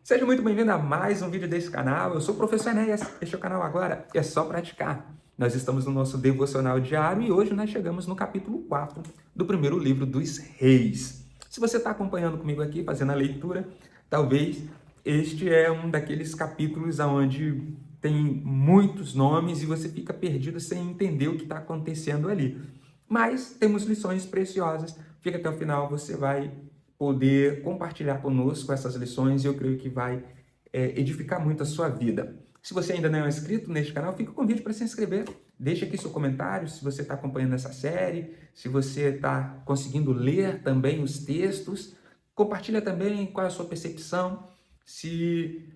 Seja muito bem-vindo a mais um vídeo desse canal. Eu sou o professor Enéas. Este é o canal agora, é só praticar. Nós estamos no nosso devocional diário e hoje nós chegamos no capítulo 4 do primeiro livro dos Reis. Se você está acompanhando comigo aqui, fazendo a leitura, talvez este é um daqueles capítulos onde tem muitos nomes e você fica perdido sem entender o que está acontecendo ali. Mas temos lições preciosas. Fica até o final, você vai poder compartilhar conosco essas lições e eu creio que vai edificar muito a sua vida. Se você ainda não é inscrito neste canal, fica o convite para se inscrever. Deixe aqui seu comentário se você está acompanhando essa série, se você está conseguindo ler também os textos. Compartilha também qual é a sua percepção. Se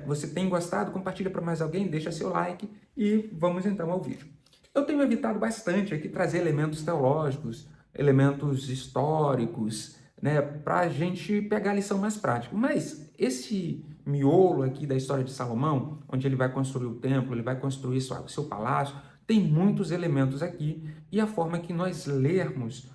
você tem gostado, compartilha para mais alguém, deixa seu like e vamos então ao vídeo. Eu tenho evitado bastante aqui trazer elementos teológicos, elementos históricos, né, para a gente pegar a lição mais prática. Mas esse miolo aqui da história de Salomão, onde ele vai construir o templo, ele vai construir seu palácio, tem muitos elementos aqui e a forma que nós lermos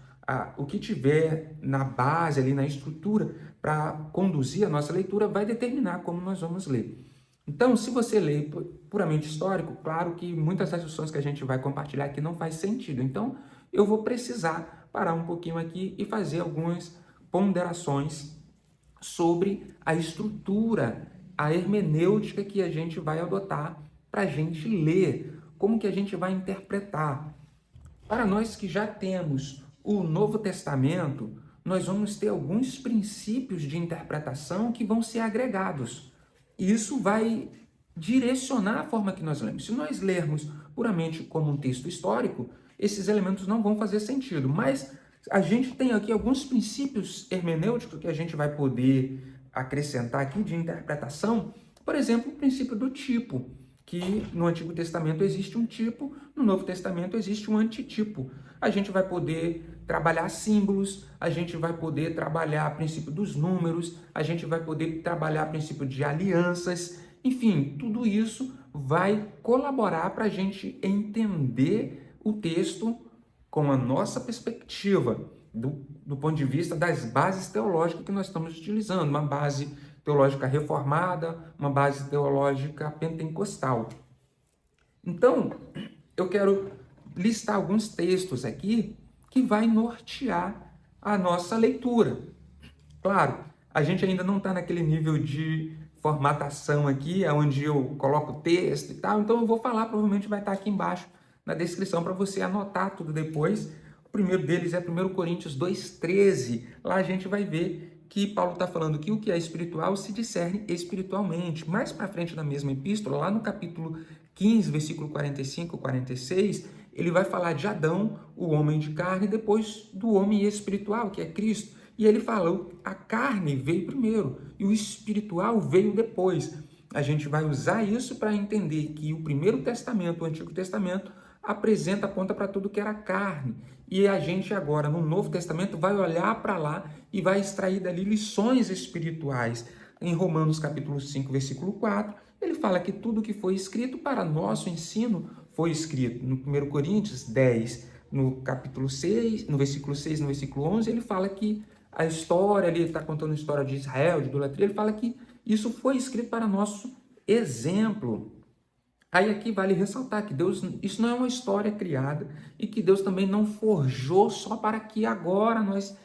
o que tiver na base ali, na estrutura, para conduzir a nossa leitura, vai determinar como nós vamos ler. Então, se você lê puramente histórico, claro que muitas das lições que a gente vai compartilhar aqui não faz sentido. Então, eu vou precisar parar um pouquinho aqui e fazer algumas ponderações sobre a estrutura, a hermenêutica que a gente vai adotar para a gente ler, como que a gente vai interpretar. Para nós que já temos o Novo Testamento, nós vamos ter alguns princípios de interpretação que vão ser agregados. E isso vai direcionar a forma que nós lemos. Se nós lermos puramente como um texto histórico, esses elementos não vão fazer sentido. Mas a gente tem aqui alguns princípios hermenêuticos que a gente vai poder acrescentar aqui de interpretação. Por exemplo, o princípio do tipo, que no Antigo Testamento existe um tipo, no Novo Testamento existe um antitipo. A gente vai poder trabalhar símbolos, a gente vai poder trabalhar o princípio dos números, a gente vai poder trabalhar o princípio de alianças, enfim, tudo isso vai colaborar para a gente entender o texto com a nossa perspectiva, do ponto de vista das bases teológicas que nós estamos utilizando, uma base teológica reformada, uma base teológica pentecostal. Então, eu quero listar alguns textos aqui que vai nortear a nossa leitura. Claro, a gente ainda não está naquele nível de formatação aqui, onde eu coloco o texto e tal, então eu vou falar, provavelmente vai estar aqui embaixo na descrição para você anotar tudo depois. O primeiro deles é 1 Coríntios 2,13. Lá a gente vai ver que Paulo está falando que o que é espiritual se discerne espiritualmente. Mais para frente na mesma epístola, lá no capítulo 15, versículo 45 e 46, ele vai falar de Adão, o homem de carne, e depois do homem espiritual, que é Cristo. E ele fala, a carne veio primeiro e o espiritual veio depois. A gente vai usar isso para entender que o Primeiro Testamento, o Antigo Testamento, aponta para tudo que era carne. E a gente agora, no Novo Testamento, vai olhar para lá e vai extrair dali lições espirituais. Em Romanos capítulo 5, versículo 4, ele fala que tudo que foi escrito para nosso ensino foi escrito. No 1 Coríntios 10, no capítulo 6, no versículo 6, no versículo 11, ele fala que a história, ele está contando a história de Israel, de idolatria, ele fala que isso foi escrito para nosso exemplo. Aí aqui vale ressaltar que Deus, isso não é uma história criada e que Deus também não forjou só para que agora nós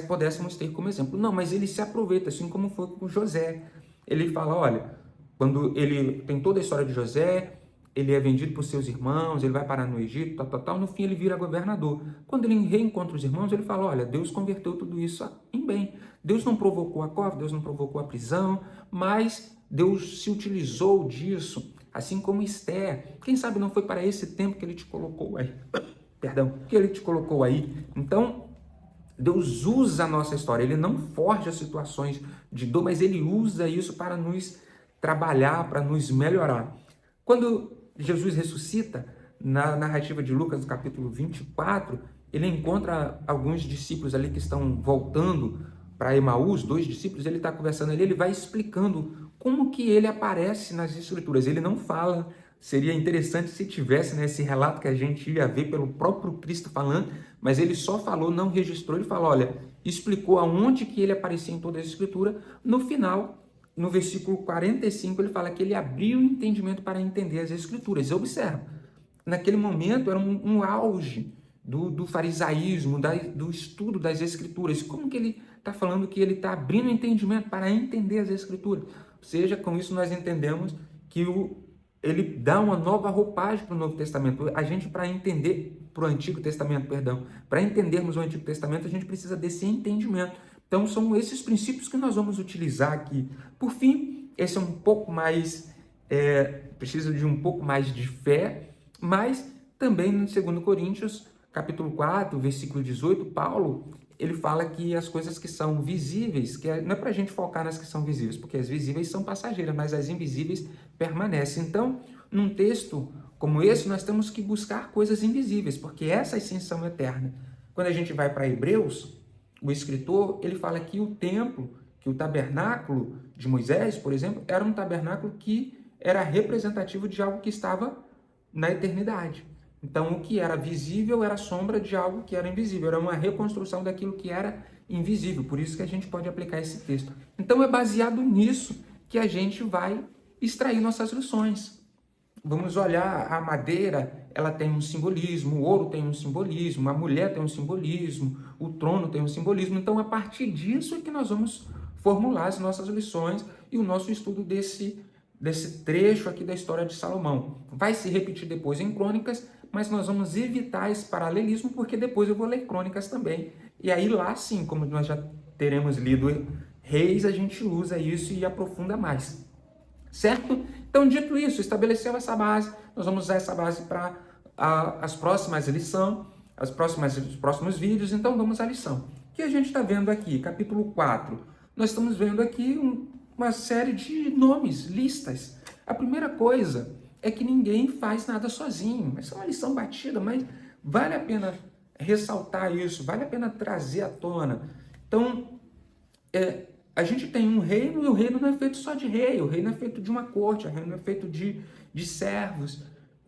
pudéssemos ter como exemplo. Não, mas ele se aproveita, assim como foi com José. Ele fala, olha, quando ele tem toda a história de José, ele é vendido por seus irmãos, ele vai parar no Egito, tal, no fim ele vira governador. Quando ele reencontra os irmãos, ele fala, olha, Deus converteu tudo isso em bem. Deus não provocou a cova, Deus não provocou a prisão, mas Deus se utilizou disso, assim como Esther. Quem sabe não foi para esse tempo que ele te colocou aí. Perdão, que ele te colocou aí. Então, Deus usa a nossa história, ele não forja situações de dor, mas ele usa isso para nos trabalhar, para nos melhorar. Quando Jesus ressuscita, na narrativa de Lucas, no capítulo 24, ele encontra alguns discípulos ali que estão voltando para Emaús, dois discípulos, ele está conversando ali, ele vai explicando como que ele aparece nas escrituras. Ele não fala, seria interessante se tivesse esse relato que a gente ia ver pelo próprio Cristo falando, mas ele só falou, não registrou, ele falou, olha, explicou aonde que ele aparecia em toda a escritura, no final no versículo 45, ele fala que ele abriu o entendimento para entender as Escrituras. Observa, naquele momento era um auge do farisaísmo, do estudo das Escrituras. Como que ele está falando que ele está abrindo o entendimento para entender as Escrituras? Ou seja, com isso nós entendemos que ele dá uma nova roupagem para o Novo Testamento. A gente, para entender, para o Antigo Testamento, perdão, para entendermos o Antigo Testamento, a gente precisa desse entendimento. Então, são esses princípios que nós vamos utilizar aqui. Por fim, esse é um pouco mais, precisa de um pouco mais de fé, mas também no 2 Coríntios, capítulo 4, versículo 18, Paulo, ele fala que as coisas que são visíveis, não é para a gente focar nas que são visíveis, porque as visíveis são passageiras, mas as invisíveis permanecem. Então, num texto como esse, nós temos que buscar coisas invisíveis, porque essas sim são eternas. Quando a gente vai para Hebreus, o escritor, ele fala que o templo, que o tabernáculo de Moisés, por exemplo, era um tabernáculo que era representativo de algo que estava na eternidade. Então, o que era visível era sombra de algo que era invisível, era uma reconstrução daquilo que era invisível. Por isso que a gente pode aplicar esse texto. Então, é baseado nisso que a gente vai extrair nossas lições. Vamos olhar a madeira, ela tem um simbolismo, o ouro tem um simbolismo, a mulher tem um simbolismo, o trono tem um simbolismo. Então, a partir disso é que nós vamos formular as nossas lições e o nosso estudo desse trecho aqui da história de Salomão. Vai se repetir depois em Crônicas, mas nós vamos evitar esse paralelismo, porque depois eu vou ler Crônicas também. E aí lá sim, como nós já teremos lido Reis, a gente usa isso e aprofunda mais. Certo? Então, dito isso, estabeleceu essa base, nós vamos usar essa base para as próximas lições, os próximos vídeos. Então, vamos à lição. O que a gente está vendo aqui? Capítulo 4. Nós estamos vendo aqui uma série de nomes, listas. A primeira coisa é que ninguém faz nada sozinho. Essa é uma lição batida, mas vale a pena ressaltar isso, vale a pena trazer à tona. Então, a gente tem um reino e o reino não é feito só de rei, o reino é feito de uma corte, o reino é feito de servos.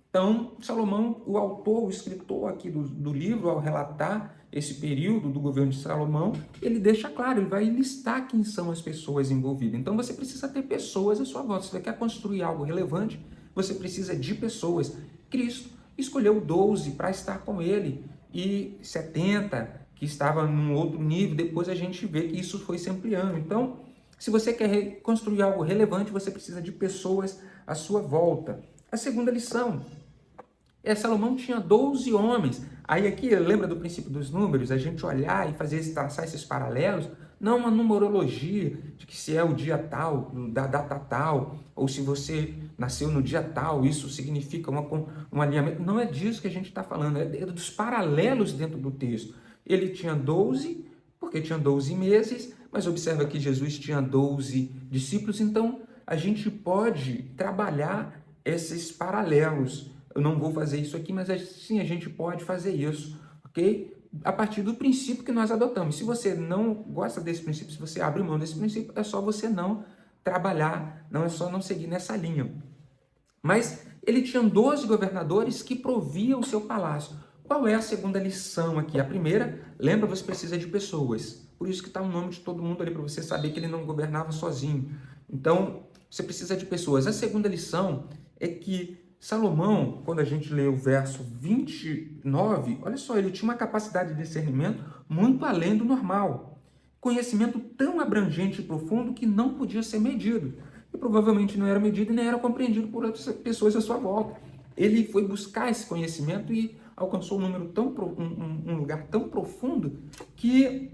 Então, Salomão, o autor, o escritor aqui do livro, ao relatar esse período do governo de Salomão, ele deixa claro, ele vai listar quem são as pessoas envolvidas. Então, você precisa ter pessoas à sua volta. Se você quer construir algo relevante, você precisa de pessoas. Cristo escolheu 12 para estar com ele e 70 que estava num outro nível. Depois a gente vê que isso foi se ampliando. Então, se você quer construir algo relevante, você precisa de pessoas à sua volta. A segunda lição Salomão tinha 12 homens. Aí aqui, lembra do princípio dos números? A gente olhar e traçar esses paralelos, não uma numerologia de que se é o dia tal, da data tal, ou se você nasceu no dia tal, isso significa um alinhamento. Não é disso que a gente está falando, é dos paralelos dentro do texto. Ele tinha 12, porque tinha 12 meses, mas observa que Jesus tinha 12 discípulos, então a gente pode trabalhar esses paralelos. Eu não vou fazer isso aqui, mas sim, a gente pode fazer isso, ok? A partir do princípio que nós adotamos. Se você não gosta desse princípio, se você abre mão desse princípio, é só você não trabalhar, não é só não seguir nessa linha. Mas ele tinha 12 governadores que proviam o seu palácio. Qual é a segunda lição aqui? A primeira, lembra, você precisa de pessoas. Por isso que está o nome de todo mundo ali, para você saber que ele não governava sozinho. Então, você precisa de pessoas. A segunda lição é que Salomão, quando a gente lê o verso 29, olha só, ele tinha uma capacidade de discernimento muito além do normal. Conhecimento tão abrangente e profundo que não podia ser medido. E provavelmente não era medido e nem era compreendido por outras pessoas à sua volta. Ele foi buscar esse conhecimento e alcançou um lugar tão profundo que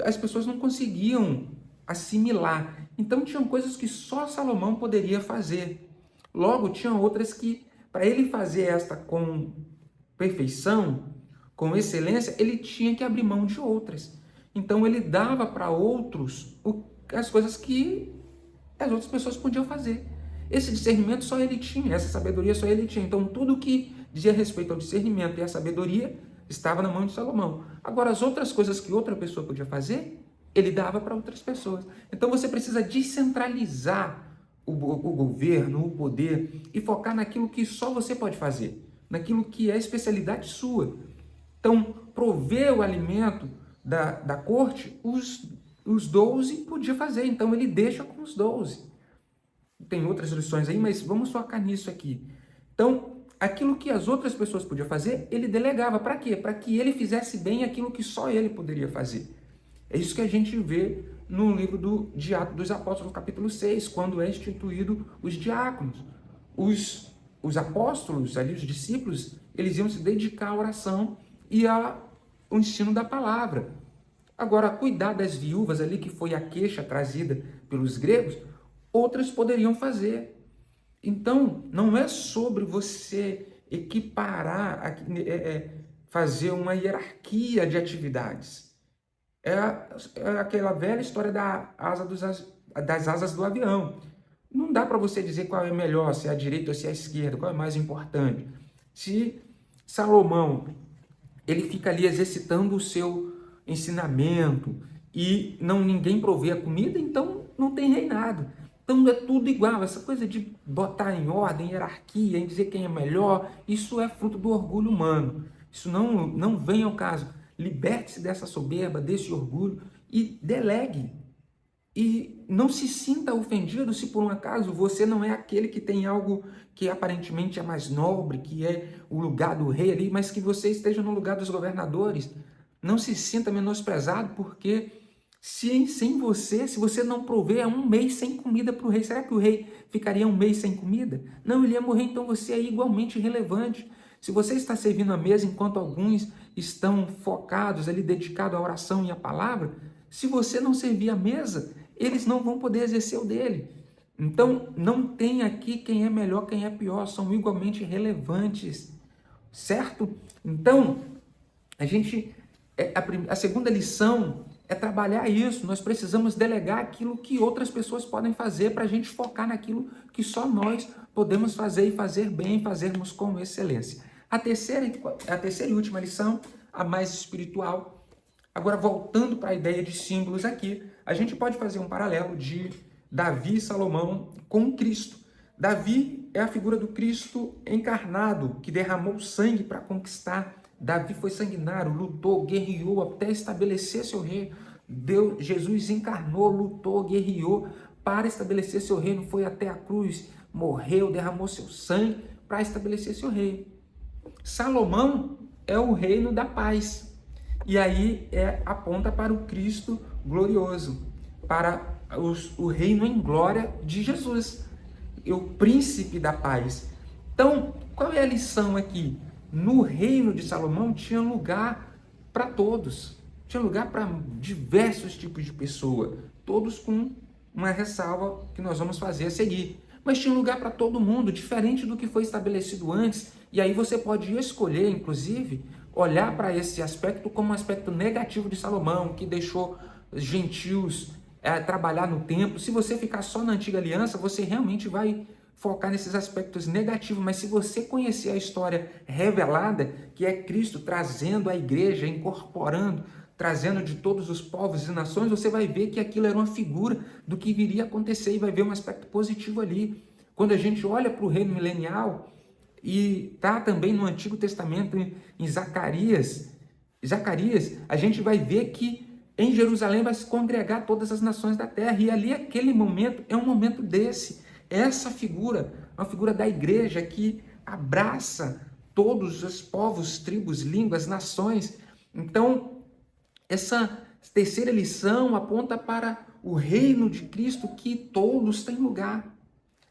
as pessoas não conseguiam assimilar. Então, tinham coisas que só Salomão poderia fazer. Logo, tinham outras que, para ele fazer esta com perfeição, com excelência, ele tinha que abrir mão de outras. Então, ele dava para outros as coisas que as outras pessoas podiam fazer. Esse discernimento só ele tinha, essa sabedoria só ele tinha. Então, tudo que dizia respeito ao discernimento e à sabedoria estava na mão de Salomão. Agora, as outras coisas que outra pessoa podia fazer, ele dava para outras pessoas. Então, você precisa descentralizar o governo, o poder, e focar naquilo que só você pode fazer, naquilo que é especialidade sua. Então, prover o alimento da corte, os os 12 podia fazer, então ele deixa com os 12. Tem outras lições aí, mas vamos focar nisso aqui. Então, aquilo que as outras pessoas podiam fazer, ele delegava. Para quê? Para que ele fizesse bem aquilo que só ele poderia fazer. É isso que a gente vê no livro de Atos dos Apóstolos, capítulo 6, quando é instituído os diáconos. Os apóstolos, ali, os discípulos, eles iam se dedicar à oração e ao ensino da palavra. Agora, cuidar das viúvas ali, que foi a queixa trazida pelos gregos, outras poderiam fazer. Então, não é sobre você equiparar, fazer uma hierarquia de atividades. É aquela velha história das asas do avião. Não dá para você dizer qual é melhor, se é a direita ou se é a esquerda, qual é mais importante. Se Salomão ele fica ali exercitando o seu ensinamento e ninguém provê a comida, então não tem reinado. Então é tudo igual. Essa coisa de botar em ordem, hierarquia, em dizer quem é melhor, isso é fruto do orgulho humano. Isso não vem ao caso. Liberte-se dessa soberba, desse orgulho e delegue. E não se sinta ofendido se por um acaso você não é aquele que tem algo que aparentemente é mais nobre, que é o lugar do rei ali, mas que você esteja no lugar dos governadores. Não se sinta menosprezado, porque sem você, se você não prover, é um mês sem comida para o rei. Será que o rei ficaria um mês sem comida? Não, ele ia morrer, então você é igualmente relevante. Se você está servindo a mesa enquanto alguns estão focados ali, dedicados à oração e à palavra, se você não servir a mesa, eles não vão poder exercer o dele. Então, não tem aqui quem é melhor, quem é pior, são igualmente relevantes, certo? Então, a segunda lição é trabalhar isso. Nós precisamos delegar aquilo que outras pessoas podem fazer para a gente focar naquilo que só nós podemos fazer e fazer bem, fazermos com excelência. A terceira e última lição, a mais espiritual. Agora, voltando para a ideia de símbolos aqui, a gente pode fazer um paralelo de Davi e Salomão com Cristo. Davi é a figura do Cristo encarnado, que derramou sangue para conquistar. Davi foi sanguinário, lutou, guerreou até estabelecer seu reino. Jesus encarnou, lutou, guerreou para estabelecer seu reino, foi até a cruz, morreu, derramou seu sangue para estabelecer seu reino. Salomão é o reino da paz. E aí aponta para o Cristo glorioso, para o reino em glória de Jesus, o príncipe da paz. Então, qual é a lição aqui? No reino de Salomão tinha lugar para todos, tinha lugar para diversos tipos de pessoa, todos com uma ressalva que nós vamos fazer a seguir. Mas tinha lugar para todo mundo, diferente do que foi estabelecido antes. E aí você pode escolher, inclusive, olhar para esse aspecto como um aspecto negativo de Salomão, que deixou gentios trabalhar no templo. Se você ficar só na antiga aliança, você realmente vai focar nesses aspectos negativos, mas se você conhecer a história revelada, que é Cristo trazendo a igreja, incorporando, trazendo de todos os povos e nações, você vai ver que aquilo era uma figura do que viria a acontecer e vai ver um aspecto positivo ali. Quando a gente olha para o reino milenial, e está também no Antigo Testamento, em Zacarias, a gente vai ver que em Jerusalém vai se congregar todas as nações da terra, e ali aquele momento é um momento desse. Essa figura, uma figura da igreja que abraça todos os povos, tribos, línguas, nações. Então, essa terceira lição aponta para o reino de Cristo, que todos têm lugar.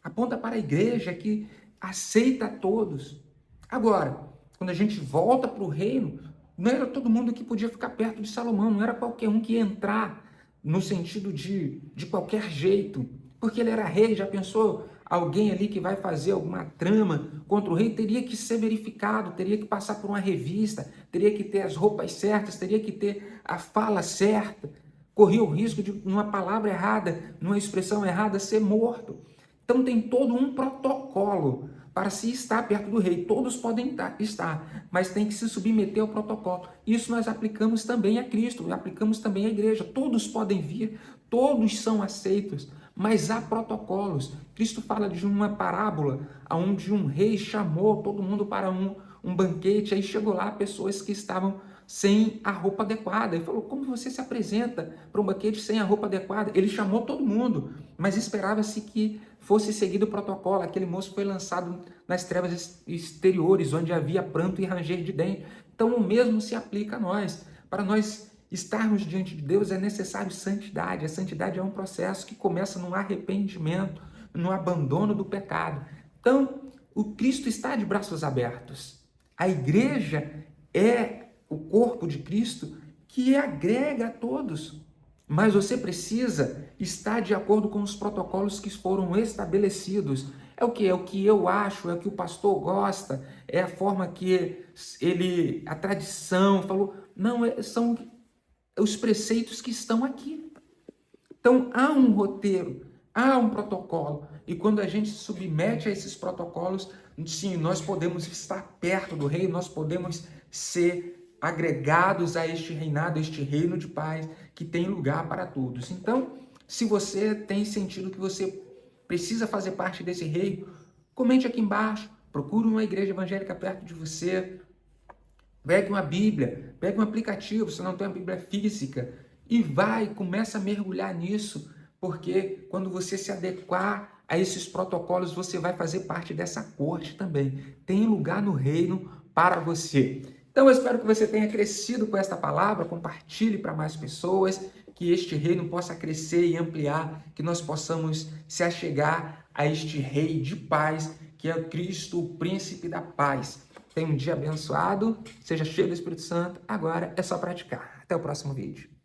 Aponta para a igreja que aceita a todos. Agora, quando a gente volta para o reino, não era todo mundo que podia ficar perto de Salomão, não era qualquer um que ia entrar no sentido de qualquer jeito, porque ele era rei. Já pensou? Alguém ali que vai fazer alguma trama contra o rei teria que ser verificado, teria que passar por uma revista, teria que ter as roupas certas, teria que ter a fala certa, corria o risco de, numa palavra errada, numa expressão errada, ser morto. Então tem todo um protocolo para se estar perto do rei. Todos podem estar, mas tem que se submeter ao protocolo. Isso nós aplicamos também a Cristo, aplicamos também à igreja. Todos podem vir, todos são aceitos, mas há protocolos. Cristo fala de uma parábola onde um rei chamou todo mundo para um banquete, aí chegou lá pessoas que estavam sem a roupa adequada. Ele falou, como você se apresenta para um banquete sem a roupa adequada? Ele chamou todo mundo, mas esperava-se que fosse seguido o protocolo. Aquele moço foi lançado nas trevas exteriores, onde havia pranto e ranger de dentes. Então o mesmo se aplica a nós. Para nós estarmos diante de Deus é necessário santidade. A santidade é um processo que começa no arrependimento, no abandono do pecado. Então, o Cristo está de braços abertos. A igreja é o corpo de Cristo que agrega a todos. Mas você precisa estar de acordo com os protocolos que foram estabelecidos. É o que? É o que eu acho, é o que o pastor gosta, é a forma que a tradição falou. Não, são os preceitos que estão aqui. Então, há um roteiro, há um protocolo. E quando a gente se submete a esses protocolos, sim, nós podemos estar perto do rei, nós podemos ser agregados a este reinado, a este reino de paz que tem lugar para todos. Então, se você tem sentido que você precisa fazer parte desse reino, comente aqui embaixo, procure uma igreja evangélica perto de você, pegue uma Bíblia, pegue um aplicativo, se não tem uma Bíblia física, e começa a mergulhar nisso, porque quando você se adequar a esses protocolos, você vai fazer parte dessa corte também. Tem lugar no reino para você. Então eu espero que você tenha crescido com esta palavra, compartilhe para mais pessoas, que este reino possa crescer e ampliar, que nós possamos se achegar a este rei de paz, que é Cristo, o príncipe da paz. Tenha um dia abençoado, seja cheio do Espírito Santo. Agora é só praticar. Até o próximo vídeo.